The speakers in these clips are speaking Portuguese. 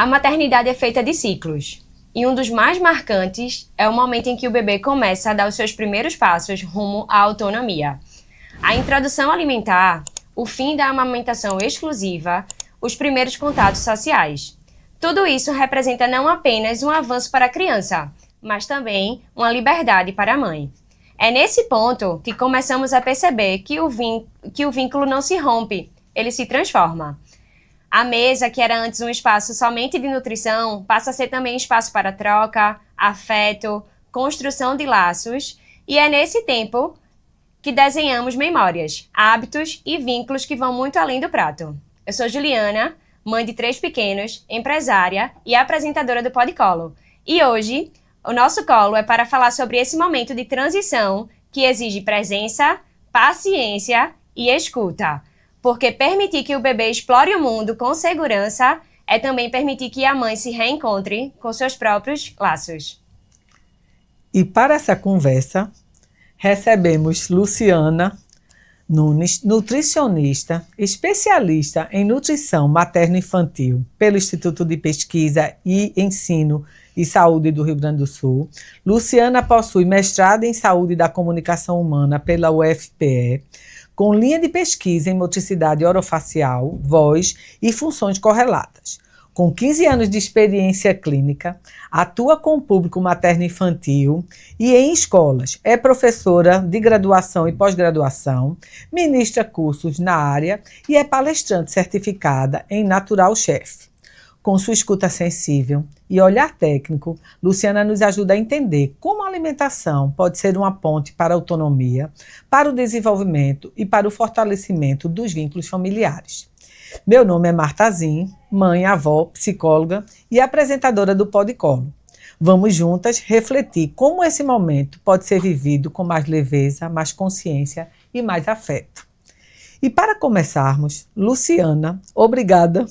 A maternidade é feita de ciclos, e um dos mais marcantes é o momento em que o bebê começa a dar os seus primeiros passos rumo à autonomia. A introdução alimentar, o fim da amamentação exclusiva, os primeiros contatos sociais. Tudo isso representa não apenas um avanço para a criança, mas também uma liberdade para a mãe. É nesse ponto que começamos a perceber que o vínculo não se rompe, ele se transforma. A mesa, que era antes um espaço somente de nutrição, passa a ser também espaço para troca, afeto, construção de laços, e é nesse tempo que desenhamos memórias, hábitos e vínculos que vão muito além do prato. Eu sou Juliana, mãe de 3 pequenos, empresária e apresentadora do Podcolo. E hoje, o nosso colo é para falar sobre esse momento de transição que exige presença, paciência e escuta. Porque permitir que o bebê explore o mundo com segurança é também permitir que a mãe se reencontre com seus próprios laços. E para essa conversa, recebemos Luciana Nunes, nutricionista, especialista em nutrição materno-infantil pelo Instituto de Pesquisa e Ensino e Saúde do Rio Grande do Sul. Luciana possui mestrado em Saúde da Comunicação Humana pela UFPE, com linha de pesquisa em motricidade orofacial, voz e funções correlatas. Com 15 anos de experiência clínica, atua com o público materno-infantil e em escolas. É professora de graduação e pós-graduação, ministra cursos na área e é palestrante certificada em Natural Chef. Com sua escuta sensível e olhar técnico, Luciana nos ajuda a entender como a alimentação pode ser uma ponte para a autonomia, para o desenvolvimento e para o fortalecimento dos vínculos familiares. Meu nome é Marta Zin, mãe, avó, psicóloga e apresentadora do Podcolo. Vamos juntas refletir como esse momento pode ser vivido com mais leveza, mais consciência e mais afeto. E para começarmos, Luciana, obrigada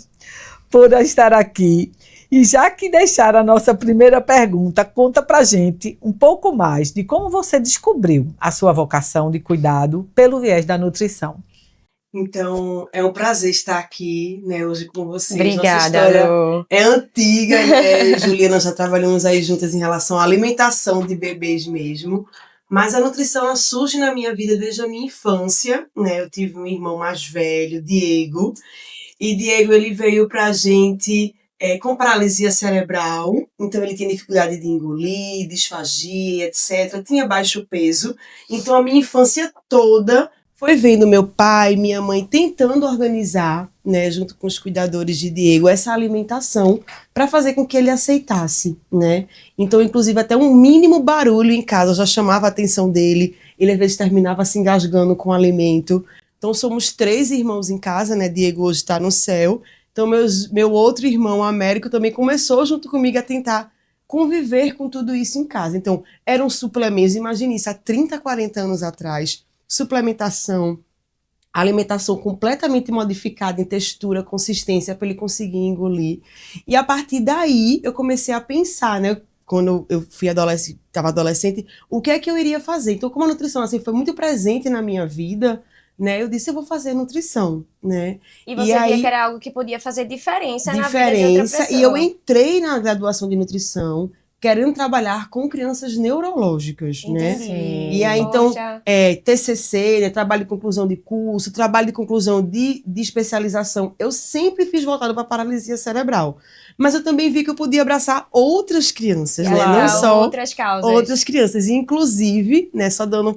por estar aqui. E já que deixaram a nossa primeira pergunta, conta pra gente um pouco mais de como você descobriu a sua vocação de cuidado pelo viés da nutrição. Então, é um prazer estar aqui, né, hoje com vocês. Obrigada, Nossa história Lu. é antiga, né? Juliana, já trabalhamos aí juntas em relação à alimentação de bebês mesmo. Mas a nutrição ela surge na minha vida desde a minha infância, né? Eu tive um irmão mais velho, Diego. E Diego, ele veio pra gente com paralisia cerebral. Então, ele tinha dificuldade de engolir, disfagia, etc. Tinha baixo peso. Então, a minha infância toda foi vendo meu pai, minha mãe tentando organizar, né, junto com os cuidadores de Diego, essa alimentação para fazer com que ele aceitasse, né? Então, inclusive, até um mínimo barulho em casa já chamava a atenção dele. Ele, às vezes, terminava se engasgando com o alimento. Então, somos 3 irmãos em casa, né? Diego hoje está no céu. Então, meu outro irmão, Américo, também começou junto comigo a tentar conviver com tudo isso em casa. Então, eram suplementos, imagine isso, há 30, 40 anos atrás, suplementação, alimentação completamente modificada em textura, consistência, para ele conseguir engolir. E a partir daí, eu comecei a pensar, né? Quando eu fui estava adolescente, o que é que eu iria fazer? Então, como a nutrição assim, foi muito presente na minha vida, né, eu disse, eu vou fazer nutrição, né? E você via que era algo que podia fazer diferença na vida de outra pessoa. E eu entrei na graduação de nutrição querendo trabalhar com crianças neurológicas, Entendi. né? E aí, então, TCC, né, trabalho de conclusão de curso, trabalho de conclusão de especialização, eu sempre fiz voltado para paralisia cerebral. Mas eu também vi que eu podia abraçar outras crianças, né? Não só outras causas. Outras crianças. E, inclusive, né,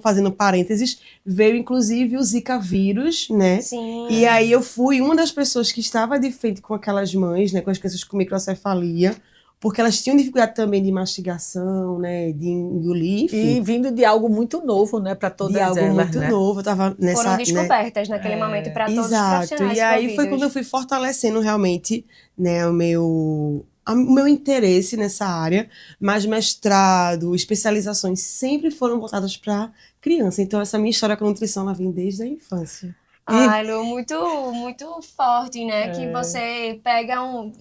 fazendo parênteses, veio, inclusive, o Zika vírus, né? Sim. E aí eu fui uma das pessoas que estava de frente com aquelas mães, né, com as crianças com microcefalia, porque elas tinham dificuldade também de mastigação, né, de engolir, enfim. E vindo de algo muito novo, né, para todas elas, de algo muito novo. Eu tava nessa, foram descobertas, né, naquele momento para todos os profissionais E aí envolvidos. foi quando eu fui fortalecendo realmente, né, o meu interesse nessa área, mas mestrado, especializações sempre foram voltadas para criança. Então essa minha história com a nutrição, ela vem desde a infância. Ai, Lu, muito, muito forte, né? Que você pega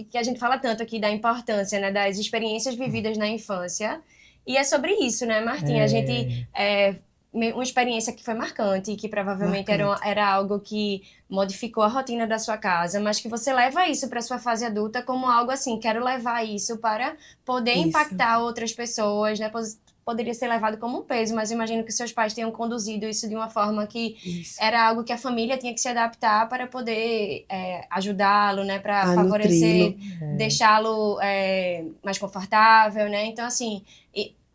que a gente fala tanto aqui da importância, né? Das experiências vividas na infância. E é sobre isso, né, Martinha? A gente uma experiência que foi marcante, que provavelmente era algo que modificou a rotina da sua casa, mas que você leva isso para sua fase adulta como algo assim, quero levar isso para poder impactar outras pessoas, né? Poderia ser levado como um peso, mas eu imagino que seus pais tenham conduzido isso de uma forma que era algo que a família tinha que se adaptar para poder ajudá-lo, né? Para favorecer, deixá-lo mais confortável, né? Então, assim,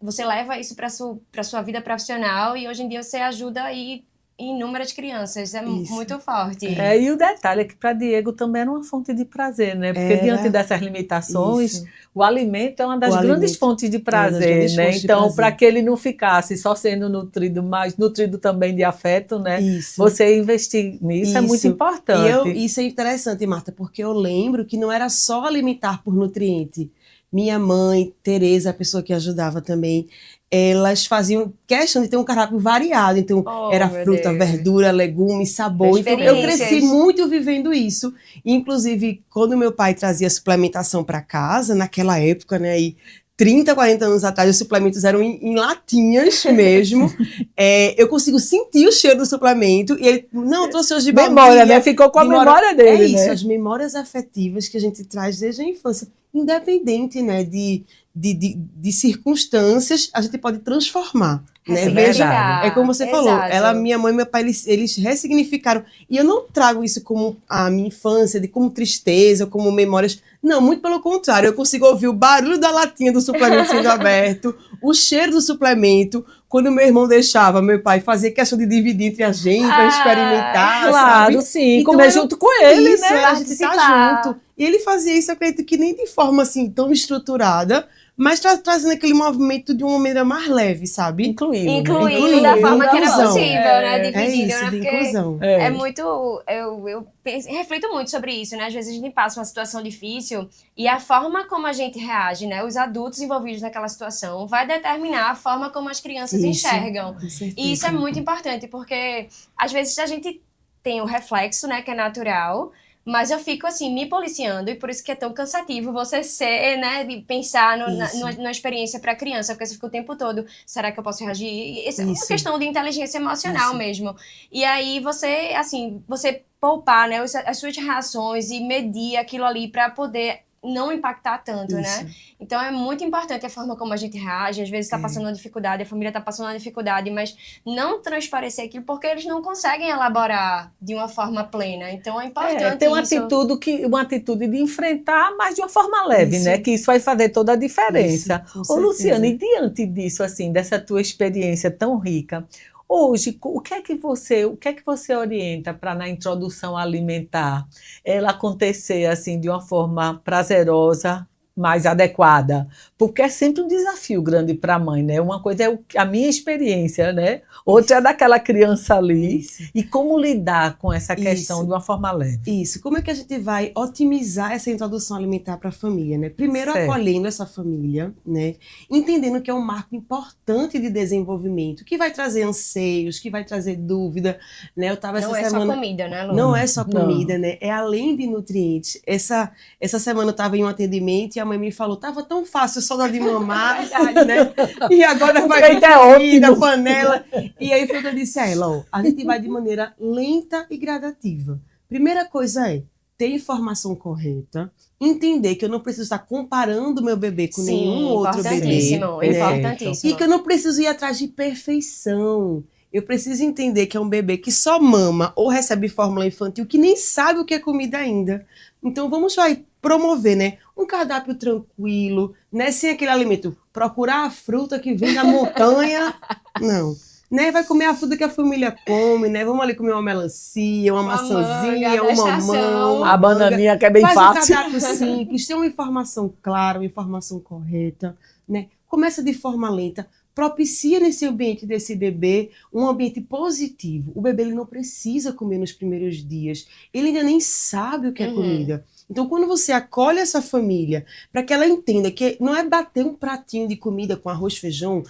você leva isso para sua vida profissional e hoje em dia você ajuda aí inúmeras crianças, muito forte. E o detalhe é que para Diego também era uma fonte de prazer, né? Porque diante dessas limitações, o alimento é uma das grandes fontes de prazer, né? Então, para que ele não ficasse só sendo nutrido, mas nutrido também de afeto, né? Você investir nisso é muito importante. Isso é interessante, Marta, porque eu lembro que não era só alimentar por nutriente. Minha mãe, Tereza, a pessoa que ajudava também, elas faziam questão de ter um cardápio variado. Então, era fruta, verdura, legume, sabor. Então, eu cresci muito vivendo isso. Inclusive, quando meu pai trazia suplementação para casa, naquela época, né, e 30, 40 anos atrás, os suplementos eram em latinhas mesmo. Eu consigo sentir o cheiro do suplemento. E ele, não, trouxe hoje de memória, né? Ficou com a memória dele, né? É isso, as memórias afetivas que a gente traz desde a infância. Independente, né, de circunstâncias, a gente pode transformar. Né? Veja, é como você falou, minha mãe e meu pai, eles ressignificaram. E eu não trago isso como a minha infância, como tristeza, como memórias. Não, muito pelo contrário. Eu consigo ouvir o barulho da latinha do suplemento sendo aberto, o cheiro do suplemento. Quando meu irmão deixava meu pai fazer questão de dividir entre a gente, para experimentar. Claro, sabe? sim, Então, comer junto com ele, né? A gente tá junto. E ele fazia isso, eu acredito que nem de forma assim tão estruturada, mas trazendo aquele movimento de uma maneira mais leve, sabe? Incluindo da forma que era possível, né? Dividindo, né? Porque inclusão. É muito... Eu reflito muito sobre isso, né? Às vezes a gente passa uma situação difícil e a forma como a gente reage, né? Os adultos envolvidos naquela situação vai determinar a forma como as crianças enxergam. E isso é muito importante, porque às vezes a gente tem o reflexo, né? Que é natural, mas eu fico, assim, me policiando, e por isso que é tão cansativo você ser, né, de pensar numa experiência para criança, porque você fica o tempo todo, será que eu posso reagir? Isso é uma questão de inteligência emocional mesmo. E aí você, assim, você poupar, né, as suas reações e medir aquilo ali para poder não impactar tanto, né? Então é muito importante a forma como a gente reage. Às vezes está passando uma dificuldade, a família está passando uma dificuldade, mas não transparecer aquilo porque eles não conseguem elaborar de uma forma plena. Então é importante ter uma atitude de enfrentar, mas de uma forma leve, né? Que isso vai fazer toda a diferença. Ô, Luciana, e diante disso, assim, dessa tua experiência tão rica, hoje, o que é que você orienta para na introdução alimentar ela acontecer assim de uma forma prazerosa, mais adequada? Porque é sempre um desafio grande para a mãe, né? Uma coisa é a minha experiência, né? Outra é daquela criança ali. E como lidar com essa questão de uma forma leve? Como é que a gente vai otimizar essa introdução alimentar para a família, né? Primeiro acolhendo essa família, né? Entendendo que é um marco importante de desenvolvimento, que vai trazer anseios, que vai trazer dúvida, né? Eu tava essa semana... Não é só comida, né, Lu? Não é só comida, né? É além de nutrientes. Essa semana eu estava em um atendimento e a mãe me falou, tava tão fácil só dar de mamar, né? E agora vai ter comida, panela. E aí foi o que eu disse a ela, a gente vai de maneira lenta e gradativa. Primeira coisa é ter informação correta, entender que eu não preciso estar comparando meu bebê com nenhum outro bebê. Importantíssimo. E que eu não preciso ir atrás de perfeição. Eu preciso entender que é um bebê que só mama ou recebe fórmula infantil, que nem sabe o que é comida ainda. Então vamos promover, né, um cardápio tranquilo, né, sem aquele alimento, procurar a fruta que vem da montanha, não, né, vai comer a fruta que a família come, né, vamos ali comer uma melancia, uma maçãzinha, uma mamão, a bananinha que é bem fácil. Faz um cardápio simples, tem uma informação clara, uma informação correta, né, começa de forma lenta, propicia nesse ambiente desse bebê um ambiente positivo. O bebê ele não precisa comer nos primeiros dias, ele ainda nem sabe o que é comida. Então, quando você acolhe essa família, para que ela entenda que não é bater um pratinho de comida com arroz, feijão,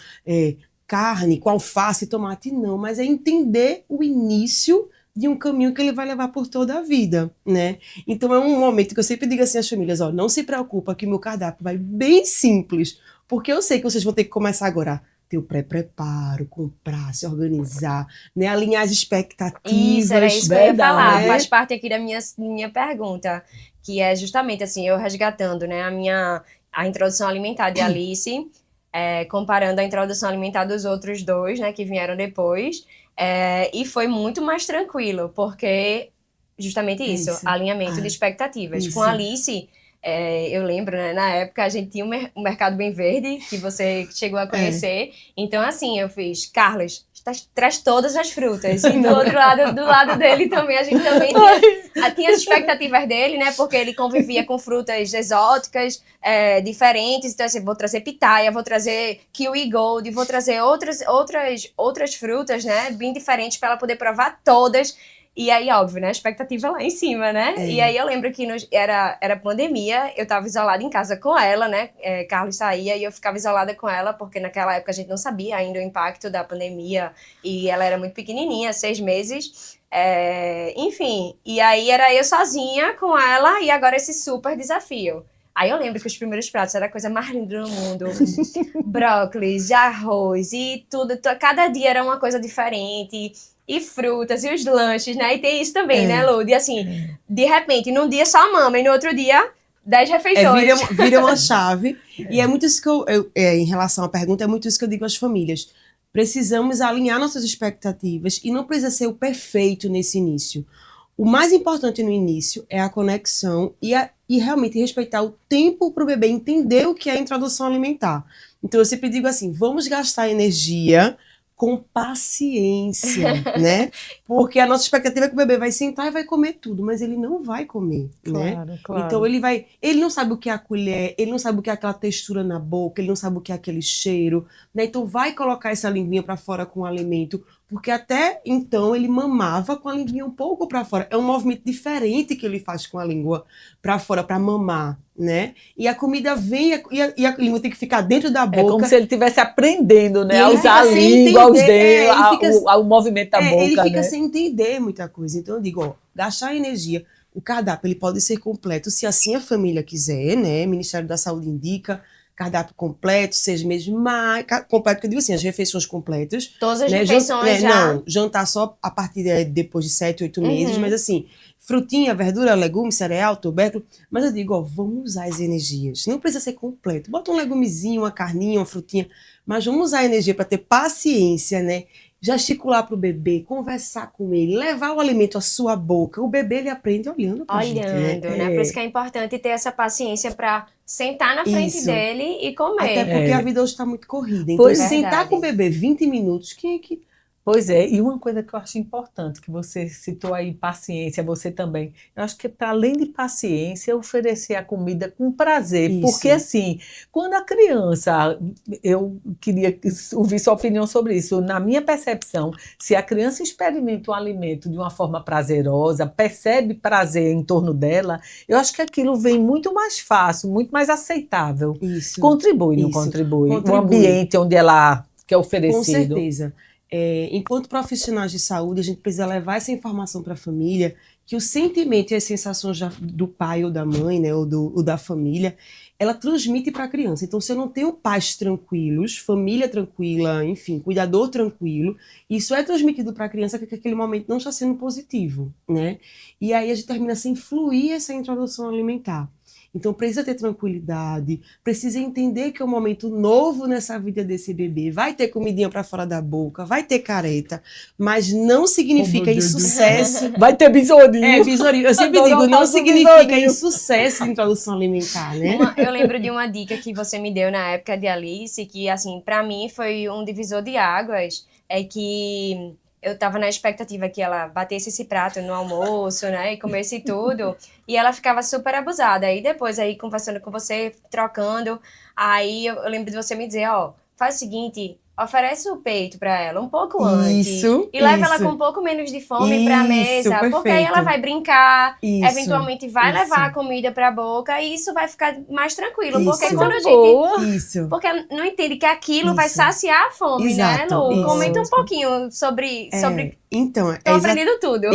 carne, com alface e tomate, não, mas é entender o início de um caminho que ele vai levar por toda a vida, né? Então, é um momento que eu sempre digo assim às famílias, não se preocupa que o meu cardápio vai bem simples, porque eu sei que vocês vão ter que começar agora ter o pré-preparo, comprar, se organizar, né? Alinhar as expectativas. Isso, era isso que eu ia verdade, falar. né? Faz parte aqui da minha pergunta, que é justamente assim, eu resgatando, né, a introdução alimentar de Alice, comparando a introdução alimentar dos outros dois, né, que vieram depois, e foi muito mais tranquilo, porque justamente isso, Isso. alinhamento de expectativas. isso. Com Alice, eu lembro, né, na época a gente tinha um Mercado Bem Verde, que você chegou a conhecer. Então, assim, eu fiz, Carlos, traz todas as frutas. E do outro lado, do lado dele também, a gente também tinha as expectativas dele, né, porque ele convivia com frutas exóticas, diferentes. Então, assim, vou trazer pitaia, vou trazer kiwi gold, vou trazer outras frutas, né, bem diferentes para ela poder provar todas. E aí, óbvio, né? A expectativa lá em cima, né? E aí eu lembro que era pandemia, eu tava isolada em casa com ela, né? Carlos saía e eu ficava isolada com ela, porque naquela época a gente não sabia ainda o impacto da pandemia e ela era muito pequenininha, 6 meses. Enfim, e aí era eu sozinha com ela e agora esse super desafio. Aí eu lembro que os primeiros pratos era a coisa mais linda do mundo. Brócolis, arroz e tudo. Cada dia era uma coisa diferente. E frutas, e os lanches, né? E tem isso também, né, Lu? E assim, de repente, num dia só mama e no outro dia 10 refeições. Vira uma chave. E é muito isso que em relação à pergunta, é muito isso que eu digo às famílias. Precisamos alinhar nossas expectativas e não precisa ser o perfeito nesse início. O mais importante no início é a conexão e realmente respeitar o tempo para o bebê entender o que é a introdução alimentar. Então, eu sempre digo assim, vamos gastar energia com paciência, né? Porque a nossa expectativa é que o bebê vai sentar e vai comer tudo, mas ele não vai comer, Claro, né? claro. Então ele não sabe o que é a colher, ele não sabe o que é aquela textura na boca, ele não sabe o que é aquele cheiro, né? Então vai colocar essa linguinha para fora com o alimento, porque até então ele mamava com a linguinha um pouco para fora. É um movimento diferente que ele faz com a língua para fora para mamar, né? E a comida vem e a língua tem que ficar dentro da boca. É como se ele estivesse aprendendo, né? E A ele usar a fica sem língua, os entender, dedos, o movimento da boca, ele fica né? sem entender muita coisa. Então eu digo, ó, gastar energia. O cardápio ele pode ser completo, se assim a família quiser, né? O Ministério da Saúde indica cardápio completo, 6 meses mais completo, que eu digo assim, as refeições completas. Todas as né? refeições já. Não, jantar só a partir depois de 7, 8 meses, mas assim, frutinha, verdura, legume, cereal, tubérculo. Mas eu digo, ó, vamos usar as energias. Não precisa ser completo. Bota um legumezinho, uma carninha, uma frutinha, mas vamos usar a energia para ter paciência, né? Gesticular para o bebê, conversar com ele, levar o alimento à sua boca. O bebê, ele aprende olhando pra gente, né? Olhando, né? Por isso que é importante ter essa paciência para sentar na frente Isso. dele e comer. Até porque a vida hoje está muito corrida. Então, Pois é. sentar Verdade. com o bebê 20 minutos, quem é que... Pois é, e uma coisa que eu acho importante, que você citou aí, paciência, você também. Eu acho que para além de paciência, oferecer a comida com prazer. Isso. Porque assim, quando a criança, eu queria ouvir sua opinião sobre isso. Na minha percepção, se a criança experimenta um alimento de uma forma prazerosa, percebe prazer em torno dela, eu acho que aquilo vem muito mais fácil, muito mais aceitável. Isso. Contribui, não Isso. contribui? Contribui. O ambiente onde ela que é Com oferecido. certeza. Enquanto profissionais de saúde, a gente precisa levar essa informação para a família, que o sentimento e as sensações do pai ou da mãe, né, ou da família, ela transmite para a criança. Então, se eu não tenho pais tranquilos, família tranquila, enfim, cuidador tranquilo, isso é transmitido para a criança que aquele momento não está sendo positivo, né? E aí a gente termina sem fluir essa introdução alimentar. Então, precisa ter tranquilidade, precisa entender que é um momento novo nessa vida desse bebê. Vai ter comidinha para fora da boca, vai ter careta, mas não significa insucesso. Vai ter besourinho. Besourinho. Eu sempre Adoro digo, não fazer significa besourinho. insucesso de introdução alimentar, né? Eu lembro de uma dica que você me deu na época de Alice, que, assim, pra mim foi um divisor de águas, é que eu tava na expectativa que ela batesse esse prato no almoço, né, e comesse tudo, e ela ficava super abusada. Aí depois, aí conversando com você, trocando, aí eu lembro de você me dizer, ó, faz o seguinte, oferece o peito pra ela um pouco antes. Isso, E leva ela isso. com um pouco menos de fome pra mesa, porque aí perfeito. ela vai brincar, Isso, eventualmente vai isso. levar a comida pra boca e isso vai ficar mais tranquilo. Isso. Porque Coisa quando a gente... boa. Isso. Porque não entende que aquilo vai Isso. saciar a fome, né, Exato, Lu? isso. Comenta um pouquinho sobre... Então, Tô aprendendo tudo.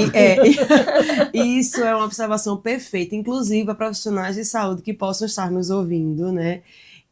Isso é uma observação perfeita, inclusive para profissionais de saúde que possam estar nos ouvindo, né?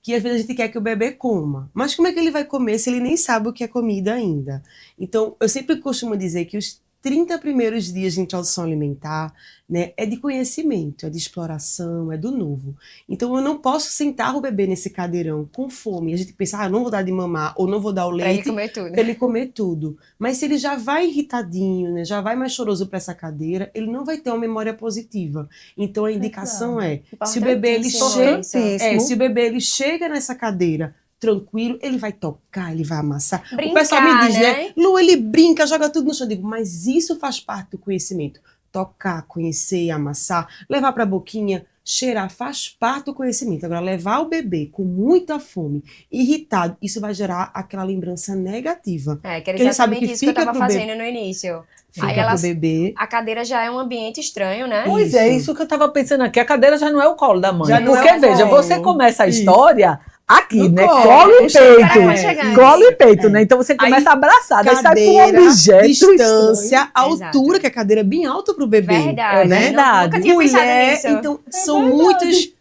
que às vezes a gente quer que o bebê coma. Mas como é que ele vai comer se ele nem sabe o que é comida ainda? Então, eu sempre costumo dizer que os 30 primeiros dias de introdução alimentar, né, é de conhecimento, é de exploração, é do novo. Então, eu não posso sentar o bebê nesse cadeirão com fome. A gente pensa, eu não vou dar de mamar, ou não vou dar o leite Pra ele comer tudo. para ele comer tudo. Mas se ele já vai irritadinho, né, já vai mais choroso para essa cadeira, ele não vai ter uma memória positiva. Então, a indicação se o bebê ele Importantíssimo se o bebê ele chega nessa cadeira tranquilo, ele vai tocar, ele vai amassar. Brincar, o pessoal me diz, né? Lu, ele brinca, joga tudo no chão. Eu digo, mas isso faz parte do conhecimento. Tocar, conhecer, amassar, levar para a boquinha, cheirar, faz parte do conhecimento. Agora, levar o bebê com muita fome, irritado, isso vai gerar aquela lembrança negativa. Que era Porque ele sabe exatamente que isso que eu fica tava pro fazendo no início. Fica Aí ela, pro bebê. a cadeira já é um ambiente estranho, né? Pois é, isso que eu estava pensando aqui. A cadeira já não é o colo da mãe. Já não Porque, é o veja, colo. você começa a história aqui, No né? colo. Colo e Vai peito. chegando. Colo e peito, né? Então você começa abraçado, aí sai com um Cadeira, objeto distância, estranho. altura, Exato. que a cadeira é bem alta pro bebê. Verdade. né? verdade. Nunca tinha pensado nisso. Então,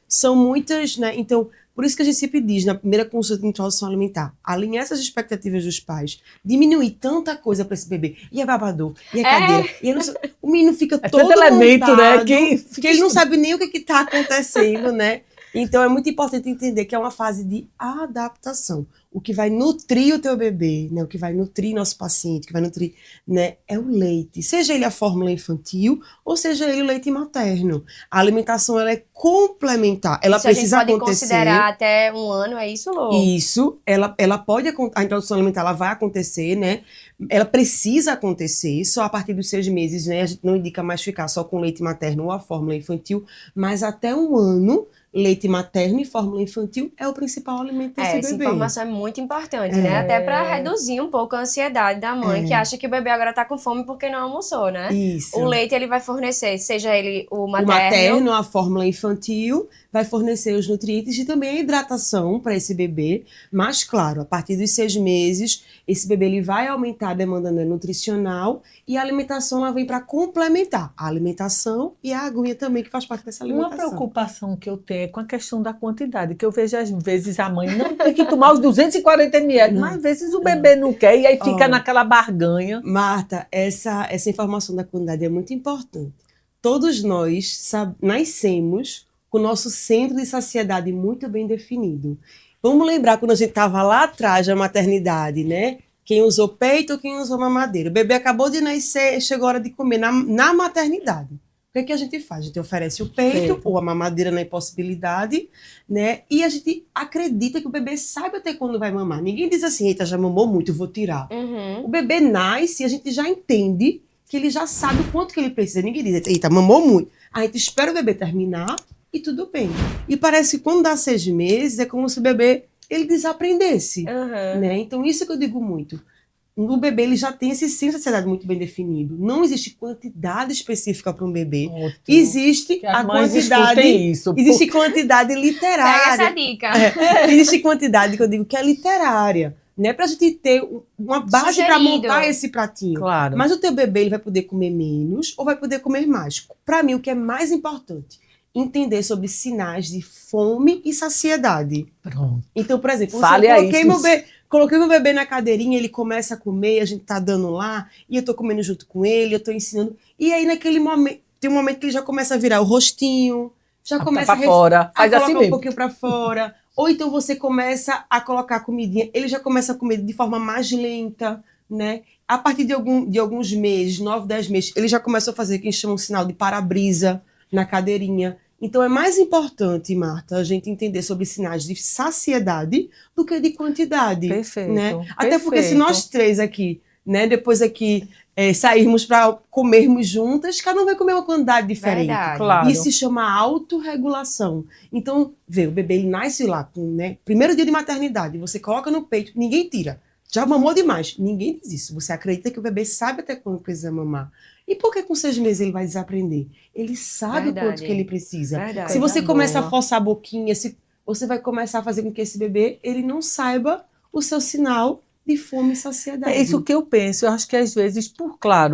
são muitas, né? Então, por isso que a gente sempre diz, na primeira consulta de introdução alimentar, alinhar essas expectativas dos pais, diminuir tanta coisa para esse bebê. E é babador, e é cadeira, e eu não sei, o menino fica todo tanto elemento, né, montado, que ele não sabe nem o que está acontecendo, né? Então, é muito importante entender que é uma fase de adaptação. O que vai nutrir o teu bebê, né? O que vai nutrir nosso paciente, o que vai nutrir, né? É o leite. Seja ele a fórmula infantil ou seja ele o leite materno. A alimentação, ela é complementar. Ela Isso precisa a gente pode acontecer. considerar até 1 ano, é isso, Lô? Isso, ela pode, a introdução alimentar ela vai acontecer, né? Ela precisa acontecer, só a partir dos 6 meses, né? A gente não indica mais ficar só com leite materno ou a fórmula infantil, mas até 1 ano, leite materno e fórmula infantil é o principal alimento desse Essa bebê. informação é muito importante, né? Até para reduzir um pouco a ansiedade da mãe, que acha que o bebê agora tá com fome porque não almoçou, né? Isso. O leite ele vai fornecer, seja ele o O materno. materno, a fórmula infantil, vai fornecer os nutrientes e também a hidratação para esse bebê. Mas, claro, a partir dos 6 meses, esse bebê ele vai aumentar a demanda nutricional e a alimentação ela vem para complementar a alimentação e a aguinha também, que faz parte dessa Uma alimentação. preocupação que eu tenho é com a questão da quantidade, que eu vejo às vezes a mãe não tem que tomar os 240 ml, mas às vezes o bebê não quer e aí fica naquela barganha. Marta, essa informação da quantidade é muito importante. Todos nós nascemos com o nosso centro de saciedade muito bem definido. Vamos lembrar quando a gente estava lá atrás da maternidade, né? Quem usou peito ou quem usou mamadeira. O bebê acabou de nascer, chegou a hora de comer na maternidade. O que a gente faz? A gente oferece o peito ou a mamadeira na impossibilidade, né? E a gente acredita que o bebê sabe até quando vai mamar. Ninguém diz assim, eita, já mamou muito, vou tirar. O bebê nasce e a gente já entende que ele já sabe o quanto que ele precisa. Ninguém diz, eita, mamou muito. A gente espera o bebê terminar e tudo bem. E parece que quando dá 6 meses, é como se o bebê ele desaprendesse. Né? Então, isso que eu digo muito. O bebê ele já tem esse senso de saciedade muito bem definido. Não existe quantidade específica para um bebê. Ótimo. Existe Que as a mães quantidade. escutem isso. Existe quantidade literária. Pega essa dica. Existe quantidade que eu digo que é literária. Né? Para a gente ter uma base para Sugerido. montar esse pratinho. Claro. Mas o teu bebê ele vai poder comer menos ou vai poder comer mais. Para mim, o que é mais importante, entender sobre sinais de fome e saciedade. Pronto. Então, por exemplo, Fale eu aí, coloquei meu bebê na cadeirinha, ele começa a comer, a gente tá dando lá, e eu tô comendo junto com ele, eu tô ensinando. E aí, naquele momento, tem um momento que ele já começa a virar o rostinho, já começa pra fora, faz colocar assim um mesmo. pouquinho pra fora. Ou então você começa a colocar a comidinha, ele já começa a comer de forma mais lenta, né? A partir de alguns meses, 9, 10 meses, ele já começa a fazer o que a gente chama um sinal de para-brisa na cadeirinha. Então, é mais importante, Marta, a gente entender sobre sinais de saciedade do que de quantidade. Perfeito. Né? Até porque se nós 3 aqui, né, depois aqui sairmos para comermos juntas, cada um vai comer uma quantidade diferente. Verdade. Claro. Isso se chama autorregulação. Então, vê, o bebê ele nasce lá, né, primeiro dia de maternidade, você coloca no peito, ninguém tira. Já mamou demais. Ninguém diz isso. Você acredita que o bebê sabe até quando precisa mamar. E por que com 6 meses ele vai desaprender? Ele sabe o quanto que ele precisa. Verdade. Se você Coisa começa boa. a forçar a boquinha, você vai começar a fazer com que esse bebê ele não saiba o seu sinal de fome e saciedade. É isso que eu penso. Eu acho que às vezes,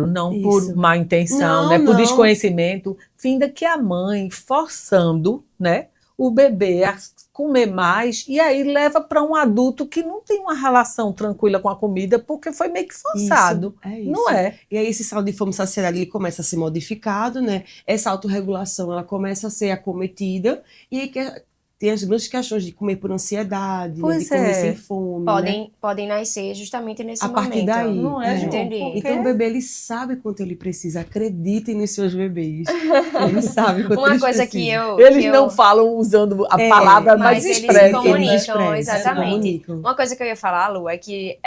não Isso. por má intenção, Não, né, por não. desconhecimento, finda que a mãe forçando, né, o bebê a comer mais, e aí leva para um adulto que não tem uma relação tranquila com a comida, porque foi meio que forçado. Isso. Não é? E aí esse estado de fome e saciedade ele começa a ser modificado, né? Essa autorregulação ela começa a ser acometida, e aí tem as grandes questões de comer por ansiedade, né? De comer sem fome, né? Podem nascer justamente nesse A partir momento. daí. Não é, João? Entendi. Porque- Então o bebê ele sabe quanto ele precisa. Acreditem nos seus bebês. Ele sabe quanto Uma eles coisa precisam. que Eles eu... não falam usando a É, palavra, mas mas eles se expressam. comunicam, expressam, exatamente. comunicam. Uma coisa que eu ia falar, Lu, é que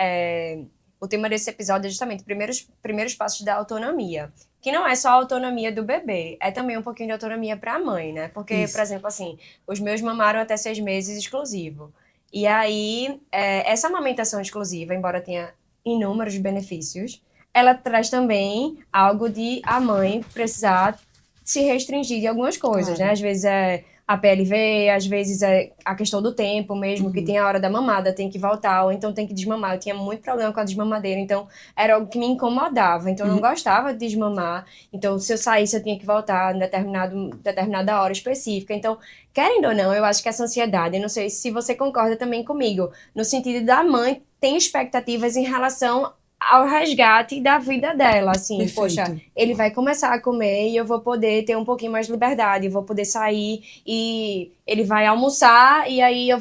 o tema desse episódio é justamente primeiros passos da autonomia. Que não é só a autonomia do bebê, é também um pouquinho de autonomia para a mãe, né? Porque, Isso. por exemplo, assim, os meus mamaram até 6 meses exclusivo. E aí, essa amamentação exclusiva, embora tenha inúmeros benefícios, ela traz também algo de a mãe precisar se restringir de algumas coisas, Claro. né? Às vezes é a PLV, às vezes é a questão do tempo mesmo, que tem a hora da mamada, tem que voltar, ou então tem que desmamar. Eu tinha muito problema com a desmamadeira, então era algo que me incomodava. Então eu não gostava de desmamar. Então se eu saísse, eu tinha que voltar em determinada hora específica. Então, querendo ou não, eu acho que essa ansiedade, eu não sei se você concorda também comigo, no sentido da mãe tem expectativas em relação ao resgate da vida dela, assim, Perfeito. poxa, ele vai começar a comer e eu vou poder ter um pouquinho mais de liberdade, eu vou poder sair e ele vai almoçar e aí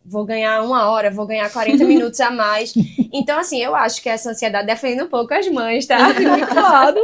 vou ganhar 1 hora, vou ganhar 40 minutos a mais. Então, assim, eu acho que essa ansiedade defende um pouco as mães, tá? Claro.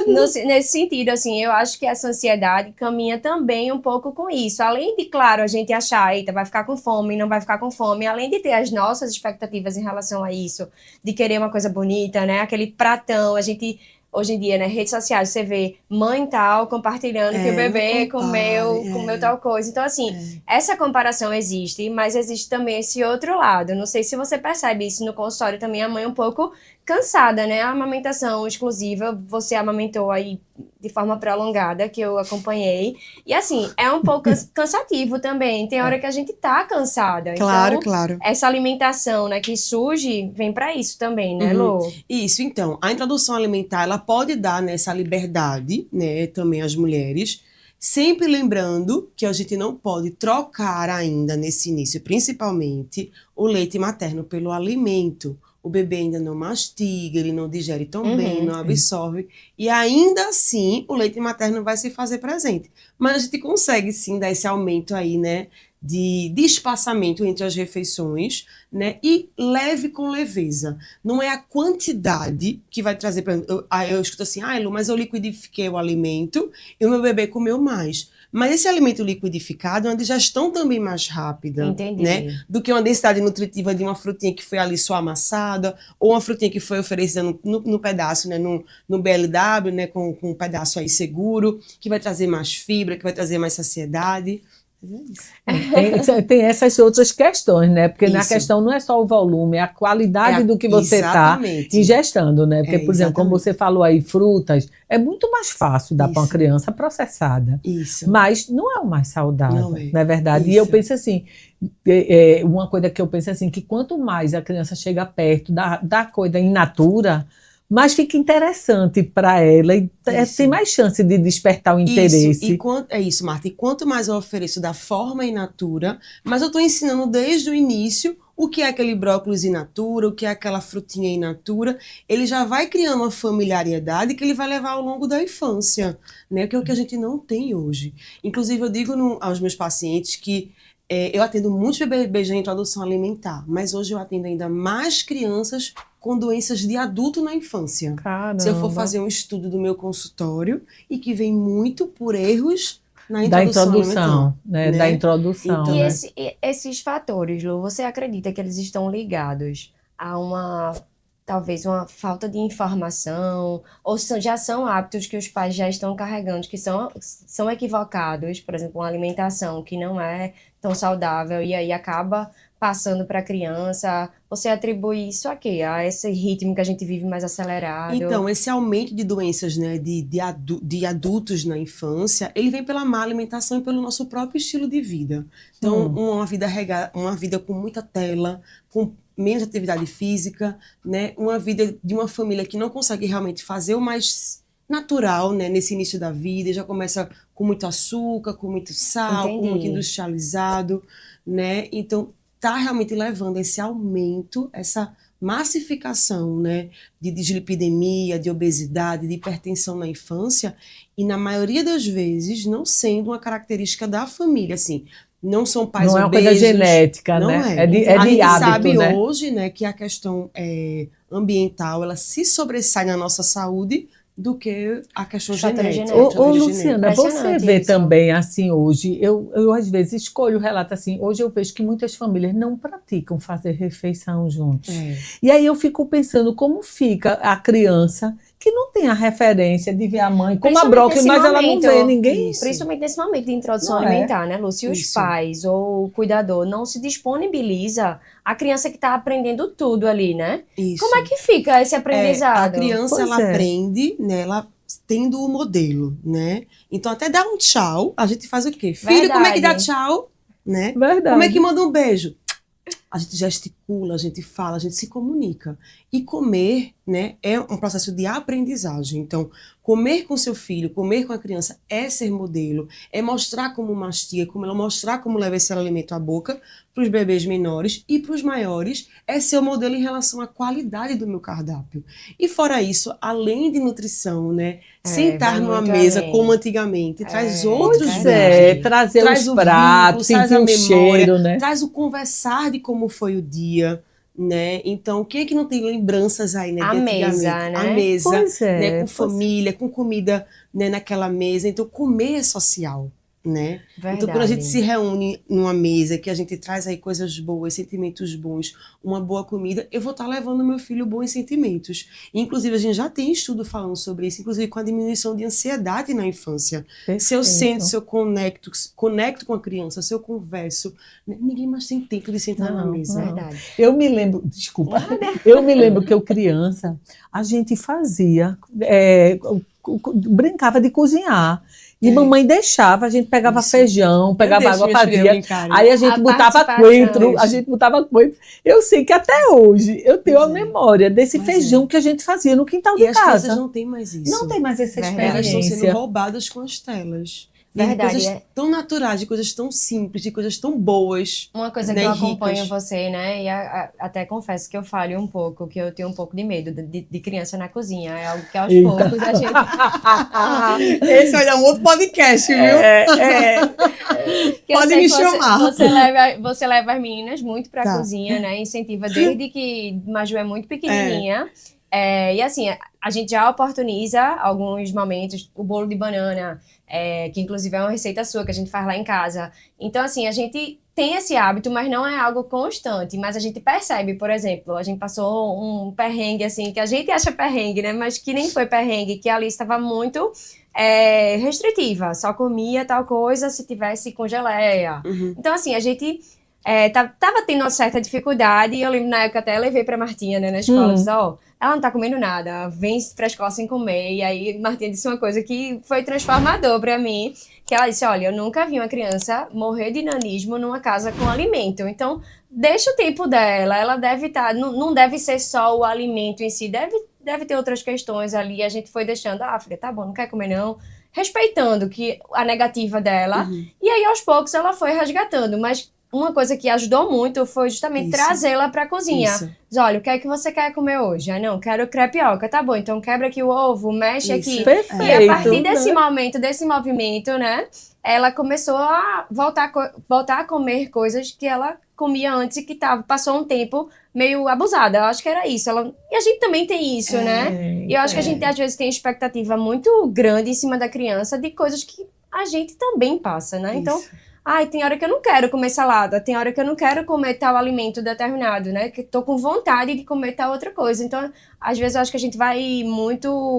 Nesse sentido, assim, eu acho que essa ansiedade caminha também um pouco com isso. Além de, claro, a gente achar, eita, vai ficar com fome, não vai ficar com fome, além de ter as nossas expectativas em relação a isso, de querer uma coisa bonita, né? Aquele pratão, a gente... Hoje em dia, né, redes sociais, você vê mãe tal compartilhando que o bebê não compare, comeu tal coisa. Então, assim, essa comparação existe, mas existe também esse outro lado. Não sei se você percebe isso no consultório também, a mãe um pouco cansada, né? A amamentação exclusiva, você amamentou aí de forma prolongada, que eu acompanhei. E, assim, é um pouco cansativo também. Tem hora que a gente tá cansada. Claro, Então, claro. essa alimentação, né, que surge, vem pra isso também, né, Lu? Isso, então, a introdução alimentar, ela pode dar nessa liberdade, né, também às mulheres, sempre lembrando que a gente não pode trocar ainda nesse início, principalmente, o leite materno pelo alimento. O bebê ainda não mastiga, ele não digere tão bem, não absorve, e ainda assim o leite materno vai se fazer presente. Mas a gente consegue sim dar esse aumento aí, né, de espaçamento entre as refeições, né, e leve com leveza. Não é a quantidade que vai trazer, eu escuto assim, Lu, mas eu liquidifiquei o alimento e o meu bebê comeu mais. Mas esse alimento liquidificado é uma digestão também mais rápida, Entendi. né, do que uma densidade nutritiva de uma frutinha que foi ali só amassada, ou uma frutinha que foi oferecida no pedaço, né, no BLW, né, com um pedaço aí seguro, que vai trazer mais fibra, que vai trazer mais saciedade. Tem essas outras questões, né? Porque na Isso. questão não é só o volume, é a qualidade do que você está exatamente. ingestando, né? Porque, por exemplo, como exatamente. você falou aí, frutas, é muito mais fácil dar para uma Isso. criança processada. Isso. Mas não é o mais saudável, Não é. é verdade? E Isso. eu penso assim, uma coisa que eu penso assim, que quanto mais a criança chega perto da coisa in natura, mais fica interessante para ela e tem mais chance de despertar o interesse. É isso, Marta. E quanto mais eu ofereço da forma in natura, mais eu estou ensinando desde o início o que é aquele brócolis in natura, o que é aquela frutinha in natura. Ele já vai criando uma familiaridade que ele vai levar ao longo da infância, né? Que é o que a gente não tem hoje. Inclusive, eu digo aos meus pacientes que eu atendo muitos bebês na introdução alimentar, mas hoje eu atendo ainda mais crianças com doenças de adulto na infância. Caramba. Se eu for fazer um estudo do meu consultório e que vem muito por erros na da introdução introdução, né? Da introdução. Então, E né? esses fatores, Lu, você acredita que eles estão ligados a talvez uma falta de informação, ou já são hábitos que os pais já estão carregando, que são equivocados, por exemplo, uma alimentação que não é tão saudável e aí acaba passando para a criança? Você atribui isso a quê? A esse ritmo que a gente vive mais acelerado? Então, esse aumento de doenças, né, de adultos na infância, ele vem pela má alimentação e pelo nosso próprio estilo de vida. Então, uma vida com muita tela, com menos atividade física, né, uma vida de uma família que não consegue realmente fazer o mais natural, né, nesse início da vida, já começa com muito açúcar, com muito sal, com muito industrializado, né? Então, está realmente levando esse aumento, essa massificação, né, de dislipidemia, de obesidade, de hipertensão na infância, e na maioria das vezes não sendo uma característica da família, assim, não são pais Não é uma obesos, coisa genética, não né? é. É de A gente hábito, sabe né? hoje, né, que a questão ambiental, ela se sobressai na nossa saúde do que a questão Fatores genética. genéticos. Ô, fatores Luciana, você Impressionante vê isso. também, assim, hoje, eu às vezes escolho o relato assim, hoje eu vejo que muitas famílias não praticam fazer refeição juntos. E aí eu fico pensando como fica a criança que não tem a referência de ver a mãe como a Principalmente brócolis, nesse mas ela não momento. vê ninguém. Isso. Principalmente nesse momento de introdução Não é? alimentar, né, Lu? Se os Isso. pais ou o cuidador não se disponibiliza, a criança que está aprendendo tudo ali, né? Isso. Como é que fica esse aprendizado? A criança, Pois ela é. aprende, né, ela tendo o modelo, né? Então, até dar um tchau, a gente faz o quê? Filho, como é que dá Verdade. tchau? Né? Verdade. Como é que manda um beijo? A gente gesticula, a gente fala, a gente se comunica. E comer, né, é um processo de aprendizagem. Então, comer com seu filho, comer com a criança é ser modelo, é mostrar como mastiga, mostrar como leva esse alimento à boca para os bebês menores, e para os maiores é ser o modelo em relação à qualidade do meu cardápio. E fora isso, além de nutrição, né, sentar vai numa muito mesa além. como antigamente, traz outros Pois verdade. é, trazer Traz os o pratos, vínculo, traz sentir a o memória, cheiro, né? traz o conversar de como foi o dia, né? Então, quem é que não tem lembranças aí, né, A de antigamente? mesa, né? A mesa, Pois é, né, com pois família, com comida, né, naquela mesa. Então, comer é social, né? Verdade. Então, quando a gente se reúne numa mesa, que a gente traz aí coisas boas, sentimentos bons, uma boa comida, eu vou estar levando meu filho bons sentimentos. Inclusive, a gente já tem estudo falando sobre isso, inclusive com a diminuição de ansiedade na infância. Se eu sento, se eu conecto com a criança, se eu converso, né, ninguém mais tem tempo de sentar na Não, mesa. não. Verdade. Eu me lembro, desculpa, eu me lembro que eu criança, a gente fazia, brincava de cozinhar. E mamãe deixava, a gente pegava Isso. feijão, pegava Eu deixo água, minhas filhas fazia. brincarem. Aí a gente A botava participação. coentro, a gente botava coentro. Eu sei que até hoje eu tenho a Pois é. memória desse Mas feijão que a gente fazia no quintal E de as crianças casa. não têm mais isso. Não tem mais essa Verdade. Elas estão sendo experiência. roubadas com as telas. Verdade, De coisas é. tão naturais, de coisas tão simples, de coisas tão boas. Uma coisa né, que eu e acompanho ricas. você, né? E até confesso que eu falho um pouco, que eu tenho um pouco de medo de criança na cozinha. É algo que aos Eita. poucos a gente. Esse aí é um outro podcast, viu? Que eu Pode sei me que chamar. Você leva as meninas muito pra Tá. cozinha, né? Incentiva desde que Maju é muito pequenininha. E assim, a gente já oportuniza alguns momentos, o bolo de banana, que inclusive é uma receita sua que a gente faz lá em casa. Então, assim, a gente tem esse hábito, mas não é algo constante. Mas a gente percebe, por exemplo, a gente passou um perrengue, assim, que a gente acha perrengue, né? Mas que nem foi perrengue, que a Alice estava muito restritiva. Só comia tal coisa se tivesse com geleia. Uhum. Então, assim, a gente tava tendo uma certa dificuldade, e eu lembro na época até levei pra Martinha, né, na escola, disse, ela não tá comendo nada, vem pra escola sem comer, e aí Martinha disse uma coisa que foi transformador pra mim, que ela disse, olha, eu nunca vi uma criança morrer de nanismo numa casa com alimento, então deixa o tempo dela, ela deve estar, não deve ser só o alimento em si, deve ter outras questões ali, a gente foi deixando, filha, tá bom, não quer comer não, respeitando a negativa dela, e aí aos poucos ela foi resgatando, mas uma coisa que ajudou muito foi justamente Isso. trazê-la pra cozinha. Isso. Diz, olha, o que é que você quer comer hoje? Não, quero crepioca. Tá bom, então quebra aqui o ovo, mexe Isso. aqui. Perfeito. E a partir desse né? momento, desse movimento, né, ela começou a voltar a comer coisas que ela comia antes e que passou um tempo meio abusada. Eu acho que era isso. E a gente também tem isso, né? E eu acho que a gente às vezes tem expectativa muito grande em cima da criança de coisas que a gente também passa, né? Então, Isso. tem hora que eu não quero comer salada, tem hora que eu não quero comer tal alimento determinado, né? Que tô com vontade de comer tal outra coisa. Então, às vezes eu acho que a gente vai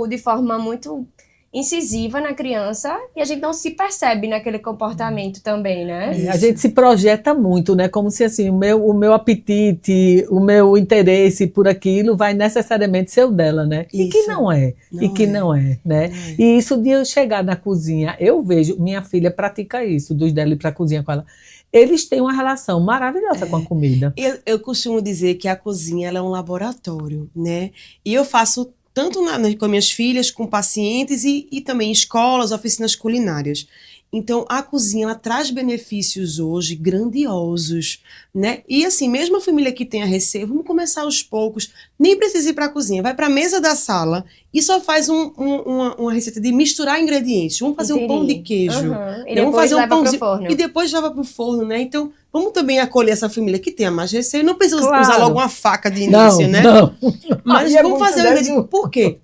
de forma muito incisiva na criança e a gente não se percebe naquele comportamento também, né? A gente se projeta muito, né? Como se assim, o meu apetite, o meu interesse por aquilo vai necessariamente ser o dela, né? E que Isso. não é. Não e que é. não é, né? E isso de eu chegar na cozinha, eu vejo, minha filha pratica isso, dos dela ir para a cozinha com ela. Eles têm uma relação maravilhosa com a comida. Eu costumo dizer que a cozinha ela é um laboratório, né? E eu faço tanto com minhas filhas, com pacientes e também em escolas, oficinas culinárias. Então, a cozinha, ela traz benefícios hoje grandiosos, né? E assim, mesmo a família que tenha receio, vamos começar aos poucos, nem precisa ir para a cozinha, vai para a mesa da sala e só faz uma receita de misturar ingredientes. Vamos fazer um pão de queijo. E depois vamos fazer leva um pãozinho, pro forno. e depois leva para o forno, né? Então, vamos também acolher essa família que tenha mais receio. Não precisa Claro. usar logo uma faca de início, né? Não. Mas Aí vamos muito fazer um ingrediente. legal. Por quê?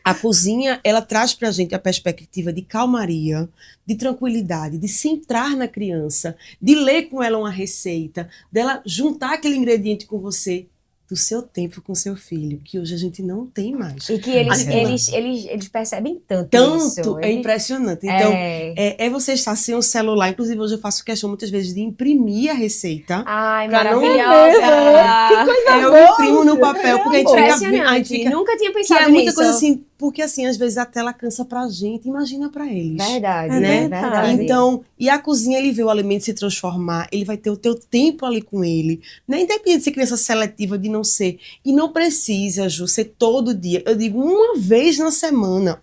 A cozinha, ela traz pra gente a perspectiva de calmaria, de tranquilidade, de centrar na criança, de ler com ela uma receita, dela juntar aquele ingrediente com você, do seu tempo com seu filho, que hoje a gente não tem mais. E que eles percebem tanto isso. É impressionante. Então, é você estar sem o celular. Inclusive, hoje eu faço questão muitas vezes de imprimir a receita. Ai, Pra não- maravilhosa! Que coisa Eu boa, imprimo no papel, porque a gente Impressionante. fica... Nunca tinha Que pensado é muita nisso. coisa assim, porque assim, às vezes a tela cansa pra gente, imagina pra eles. Verdade, É né? verdade. Então, e a cozinha, ele vê o alimento se transformar, ele vai ter o teu tempo ali com ele, né? Independente de ser criança seletiva, de não ser. E não precisa, Ju, ser todo dia. Eu digo, uma vez na semana,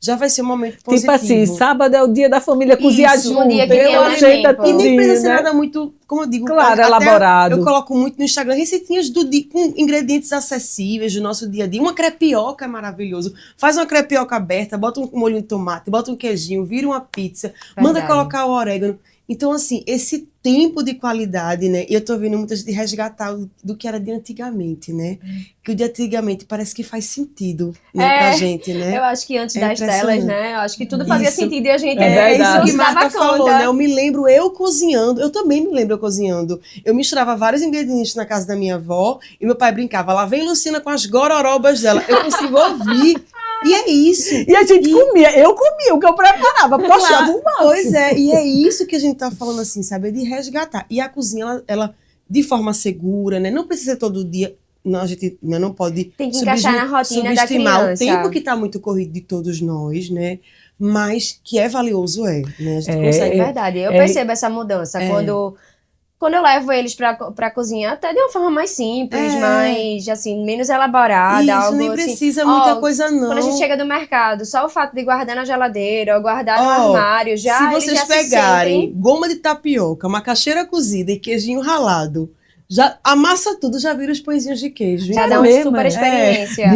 já vai ser um momento positivo. Tipo assim, sábado é o dia da família cozinhar Isso, junto. um dia que tem mais ajeita tempo. E nem tudinho, precisa ser né? nada muito, como eu digo, Claro, até elaborado. Eu coloco muito no Instagram receitinhas do dia, com ingredientes acessíveis do nosso dia a dia. Uma crepioca é maravilhoso. Faz uma crepioca aberta, bota um molho de tomate, bota um queijinho, vira uma pizza, manda Verdade. colocar o orégano. Então, assim, esse tempo de qualidade, né? E eu tô vendo muitas de resgatar do que era de antigamente, né? Que o de antigamente parece que faz sentido, né, pra gente, né? Eu acho que antes É das telas, impressionante. né? Eu acho que tudo fazia Isso. sentido e a gente É não verdade. se que dava Marta conta. falou, né? Eu me lembro eu cozinhando. Eu também me lembro eu cozinhando. Eu misturava vários ingredientes na casa da minha avó e meu pai brincava, lá vem Luciana com as gororobas dela. Eu consigo ouvir. E é isso. E a gente comia, eu comia o que eu preparava, porque eu achava o máximo. Pois é, e é isso que a gente tá falando assim, sabe? É de resgatar. E a cozinha, ela de forma segura, né? Não precisa ser todo dia. Não, a gente não pode Tem que encaixar na rotina da subestimar criança. o tempo que tá muito corrido de todos nós, né? Mas que é valioso, né? A gente É consegue. verdade, eu percebo essa mudança quando eu levo eles pra cozinhar, até de uma forma mais simples, mais, assim, menos elaborada, Isso, algo nem assim. precisa muita coisa, não. Quando a gente chega do mercado, só o fato de guardar na geladeira ou guardar no armário, já se eles vocês já pegarem se sentem... goma de tapioca, macaxeira cozida e queijinho ralado, já amassa tudo, já vira os pãezinhos de queijo. Já Então, dá uma mesmo, super é. experiência.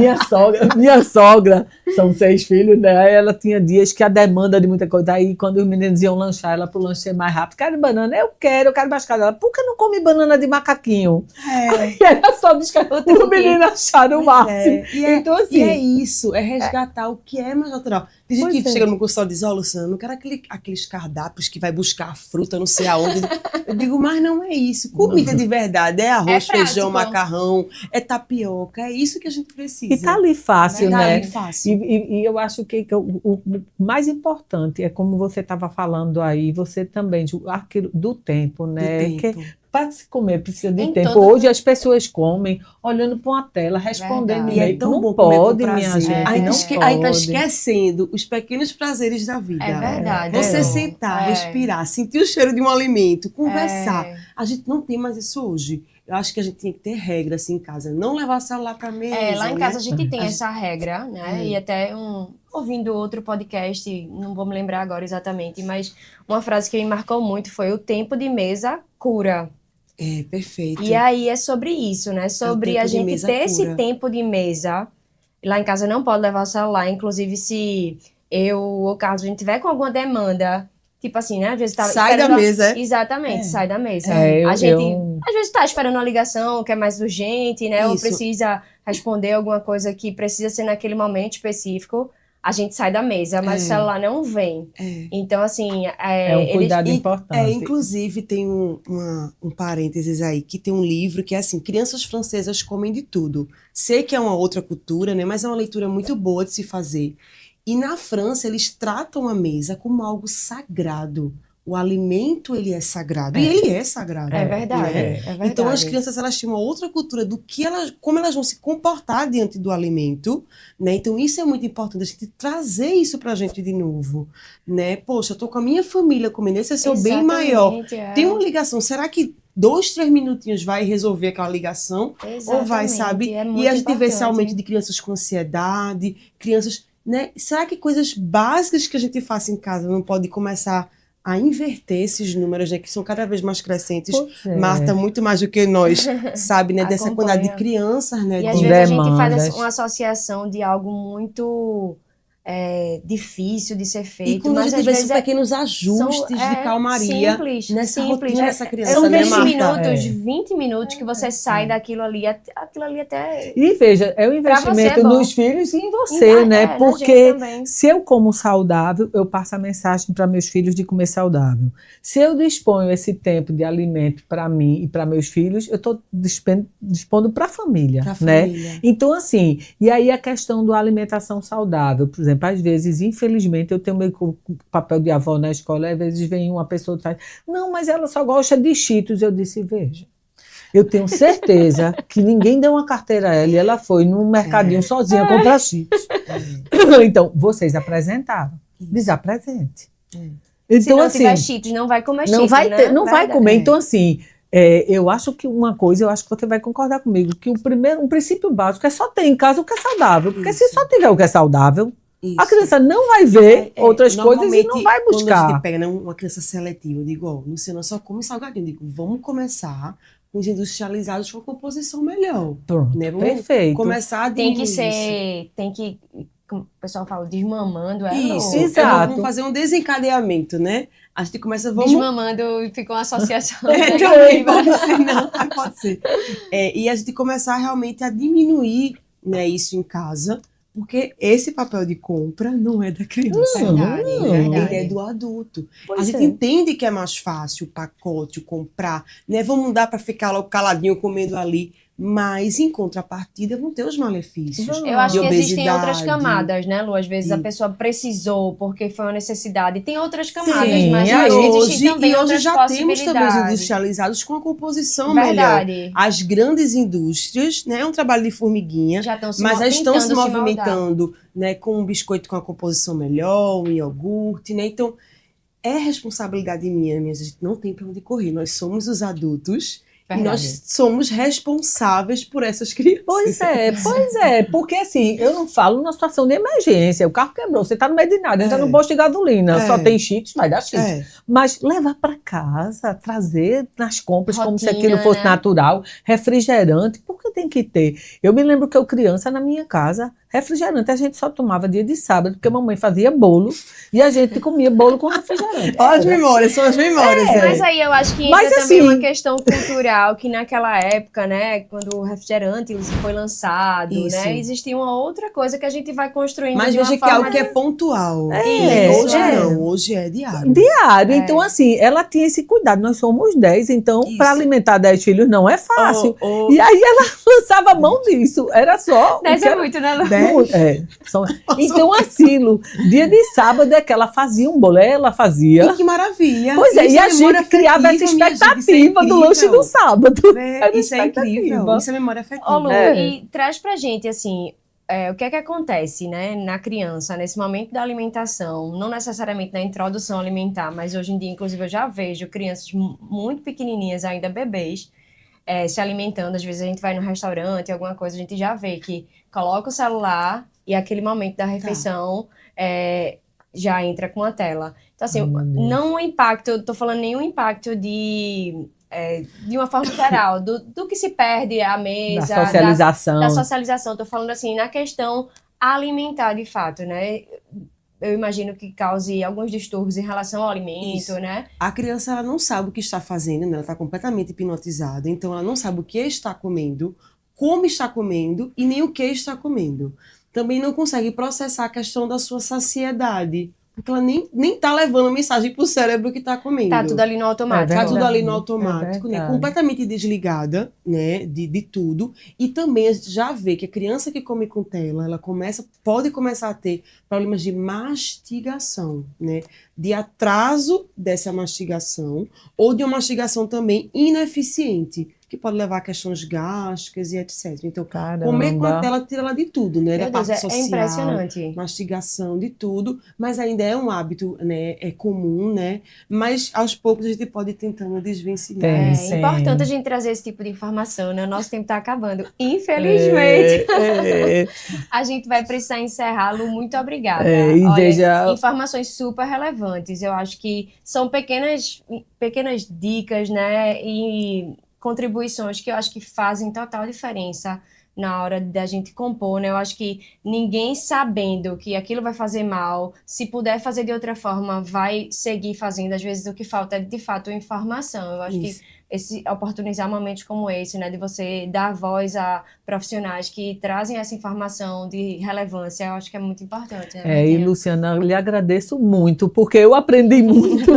Minha sogra, são 6 filhos, né? Aí ela tinha dias que a demanda de muita coisa. Aí quando os meninos iam lanchar, ela pro lanche ser mais rápido. Quero banana? Eu quero mascada. Ela, por que não come banana de macaquinho? Aí ela só descartou. O menino acharam o máximo. Então, assim. E é isso, é resgatar o que é mais natural. Tem gente Pois que é. chega no consultório e diz, ó, Luciana, não quero aqueles cardápios que vai buscar a fruta, não sei aonde. Eu digo, mas não é isso. Comida de verdade é arroz, É feijão, prático. macarrão, é tapioca, é isso que a gente precisa. E tá ali fácil, Tá né? ali fácil. E eu acho que o mais importante é como você estava falando aí, você também, aquilo do tempo, né? Do tempo. Que para se comer precisa de Em tempo. todo- Hoje as pessoas comem olhando para uma tela, respondendo Verdade. E é e-mail. tão Não bom comer com pode, minha prazer. gente, A gente não aí tá pode. esquecendo os pequenos prazeres da vida. É verdade. Você É. sentar, É. respirar, sentir o cheiro de um alimento, conversar. É. A gente não tem mais isso hoje. Eu acho que a gente tinha que ter regra assim em casa. Não levar celular pra mesa. Lá em casa a né? gente tem essa regra, né? E até ouvindo outro podcast, não vou me lembrar agora exatamente, mas uma frase que me marcou muito foi: o tempo de mesa cura. É, perfeito. E aí é sobre isso, né? Sobre tempo a de gente mesa ter esse cura. tempo de mesa. Lá em casa não pode levar o celular, inclusive se eu ou o Carlos a gente tiver com alguma demanda, tipo assim, né? Às vezes tá Sai da esperando mesa, é? Exatamente, sai da mesa. É, a gente eu- às vezes tá esperando uma ligação que é mais urgente, né? Ou Isso. precisa responder alguma coisa que precisa ser naquele momento específico. A gente sai da mesa, mas o celular não vem. É. Então, assim, É um cuidado importante. Inclusive, tem um parênteses aí, que tem um livro que é assim, Crianças Francesas Comem de Tudo. Sei que é uma outra cultura, né? Mas é uma leitura muito boa de se fazer. E na França, eles tratam a mesa como algo sagrado. O alimento, ele é sagrado. E ele é sagrado. é verdade. né? É verdade. Então, as crianças, elas têm uma outra cultura do que como elas vão se comportar diante do alimento, né? Então, isso é muito importante, a gente trazer isso pra gente de novo, né? Poxa, eu tô com a minha família comendo, esse é seu bem maior. Exatamente, é. Tem uma ligação, será que 2, 3 minutinhos vai resolver aquela ligação, ou vai, sabe? E a gente vê esse aumento de crianças com ansiedade, crianças, né? Será que coisas básicas que a gente faça em casa não pode começar a inverter esses números, né, que são cada vez mais crescentes? Marta, muito mais do que nós, sabe, né, dessa quantidade de crianças, né? E às vezes a gente faz uma associação de algo muito difícil de ser feito. E quando mas a gente vê esses pequenos ajustes de calmaria nessa rotina dessa criança. São né, 20 minutos, 20 minutos que você sai daquilo ali até... E veja, é o investimento nos filhos e em você, né? Porque se eu como saudável, eu passo a mensagem para meus filhos de comer saudável. Se eu disponho esse tempo de alimento para mim e para meus filhos, eu estou dispondo para a família, né? Então, assim, e aí a questão da alimentação saudável, por exemplo, às vezes, infelizmente, eu tenho meu papel de avó na escola, às vezes vem uma pessoa e faz, não, mas ela só gosta de Cheetos. Eu disse, veja, eu tenho certeza que ninguém deu uma carteira a ela e ela foi num mercadinho sozinha comprar Cheetos. Então, vocês apresentaram, desapresente. Então, se não assim, tiver Cheetos, não vai comer não Cheetos, vai ter, né? não vai comer. Então, assim, eu acho que uma coisa, eu acho que você vai concordar comigo, que um princípio básico é só ter em casa o que é saudável. Porque se só tiver o que é saudável, a criança não vai ver outras coisas e não vai buscar. Quando a gente pega, né, uma criança seletiva, eu digo, ó, Luciana só come salgadinho. Eu digo, vamos começar com os industrializados com composição melhor. Pronto, né? Perfeito. Começar a tem que, como o pessoal fala, desmamando ela. Isso, exato. Vamos fazer um desencadeamento, né? A gente começa, desmamando e fica uma associação. Também pode ser, não, pode ser. E a gente começar realmente a diminuir, né, isso em casa, porque esse papel de compra não é da criança. Ele é do adulto. A gente entende que é mais fácil o pacote, o comprar, né? Vamos dar para ficar logo caladinho comendo ali. Mas, em contrapartida, vão ter os malefícios. Eu acho que existem outras camadas, né, Lu? Às vezes a pessoa precisou porque foi uma necessidade. Tem outras camadas, mas existem também outras possibilidades. E hoje já temos também os industrializados com a composição melhor. As grandes indústrias, né, é um trabalho de formiguinha, mas já estão se movimentando, né, com um biscoito com a composição melhor, um iogurte, né? Então, é responsabilidade minha, a gente não tem para onde correr. Nós somos os adultos. Verdade. E nós somos responsáveis por essas crianças. Pois é. Porque assim, eu não falo numa situação de emergência. O carro quebrou, você está no meio de nada, entra no posto de gasolina, só tem Cheetos, vai dar Cheetos. Mas levar para casa, trazer nas compras como se aquilo fosse natural, refrigerante, porque tem que ter. Eu me lembro que eu criança na minha casa, refrigerante a gente só tomava dia de sábado, porque a mamãe fazia bolo e a gente comia bolo com refrigerante. Olha as memórias, são as memórias. Mas aí eu acho que entra também uma questão cultural, que naquela época, né, quando o refrigerante foi lançado, né, existia uma outra coisa que a gente vai construindo. Mas veja que é algo que é pontual. Hoje não, hoje é diário. Então, assim, ela tinha esse cuidado. Nós somos 10, então, para alimentar 10 filhos não é fácil. E aí ela lançava a mão disso. Era só. 10 é muito, né, Lu? Então, assim, Lu, dia de sábado é que ela fazia um bolo, ela fazia. E que maravilha. Pois é, e a gente criava essa expectativa do lanche do sábado. Isso é incrível. Isso é memória afetiva. Lu, e traz pra gente, assim, o que é que acontece, né, na criança, nesse momento da alimentação, não necessariamente na introdução alimentar, mas hoje em dia, inclusive, eu já vejo crianças muito pequenininhas, ainda bebês, se alimentando. Às vezes a gente vai no restaurante, alguma coisa, a gente já vê que coloca o celular e aquele momento da refeição já entra com a tela. Então, assim, não um impacto, eu tô falando nenhum impacto de uma forma geral, do que se perde à mesa, da socialização. Da socialização. Tô falando assim, na questão alimentar, de fato, né? Eu imagino que cause alguns distúrbios em relação ao alimento, né? A criança, ela não sabe o que está fazendo, né? Ela está completamente hipnotizada, então ela não sabe o que está comendo, como está comendo e nem o que está comendo. Também não consegue processar a questão da sua saciedade, porque ela nem tá levando mensagem pro cérebro que tá comendo. Tá tudo ali no automático. Tá tudo ali no automático, né? Completamente desligada, né? De tudo. E também a gente já vê que a criança que come com tela, ela pode começar a ter problemas de mastigação, né? De atraso dessa mastigação ou de uma mastigação também ineficiente. que pode levar a questões gástricas e etc. Então, Caramba. comer com a tela tira ela de tudo, né? Meu Da Deus, parte social, impressionante. mastigação, de tudo, mas ainda é um hábito, né? É comum, né? Mas aos poucos a gente pode ir tentando desvencilhar. Tem, É sim. importante a gente trazer esse tipo de informação, né? O nosso tempo está acabando. Infelizmente, a gente vai precisar encerrá-lo. Muito obrigada. E Olha, veja... informações super relevantes. Eu acho que são pequenas dicas, né? E contribuições que eu acho que fazem total diferença na hora da gente compor, né? Eu acho que ninguém sabendo que aquilo vai fazer mal, se puder fazer de outra forma, vai seguir fazendo. Às vezes o que falta é, de fato, informação. Eu acho Isso. que oportunizar momentos como esse, né? De você dar voz a profissionais que trazem essa informação de relevância, eu acho que é muito importante. Né, E Luciana, eu lhe agradeço muito, porque eu aprendi muito.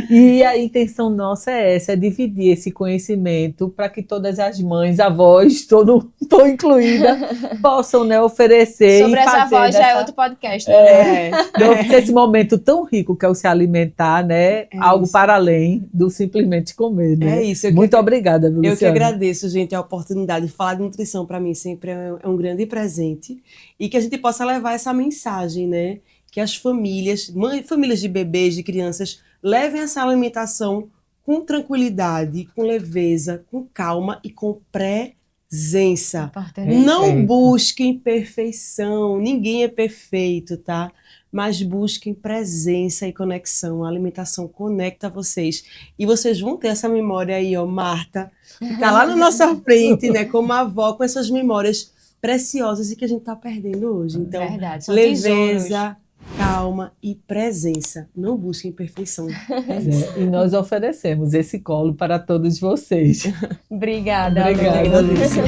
E a intenção nossa é essa, é dividir esse conhecimento para que todas as mães, avós, estou incluída, possam, né, oferecer sobre e essa fazer voz já é outro podcast, né? esse momento tão rico que é o se alimentar, né? Algo isso. para além do simplesmente comer, né? É isso. Muito obrigada, Luciana. Eu que agradeço, gente, a oportunidade de falar de nutrição para mim sempre é um grande presente e que a gente possa levar essa mensagem, né? Que as famílias de bebês, de crianças, levem essa alimentação com tranquilidade, com leveza, com calma e com presença. Não busquem perfeição, ninguém é perfeito, tá? Mas busquem presença e conexão. A alimentação conecta vocês. E vocês vão ter essa memória aí, ó, Marta, que tá lá na nossa frente, né, como avó, com essas memórias preciosas e que a gente tá perdendo hoje. Então, verdade, são leveza, calma e presença. Não busquem perfeição. E nós oferecemos esse colo para todos vocês. Obrigada. Obrigada, Lúcia.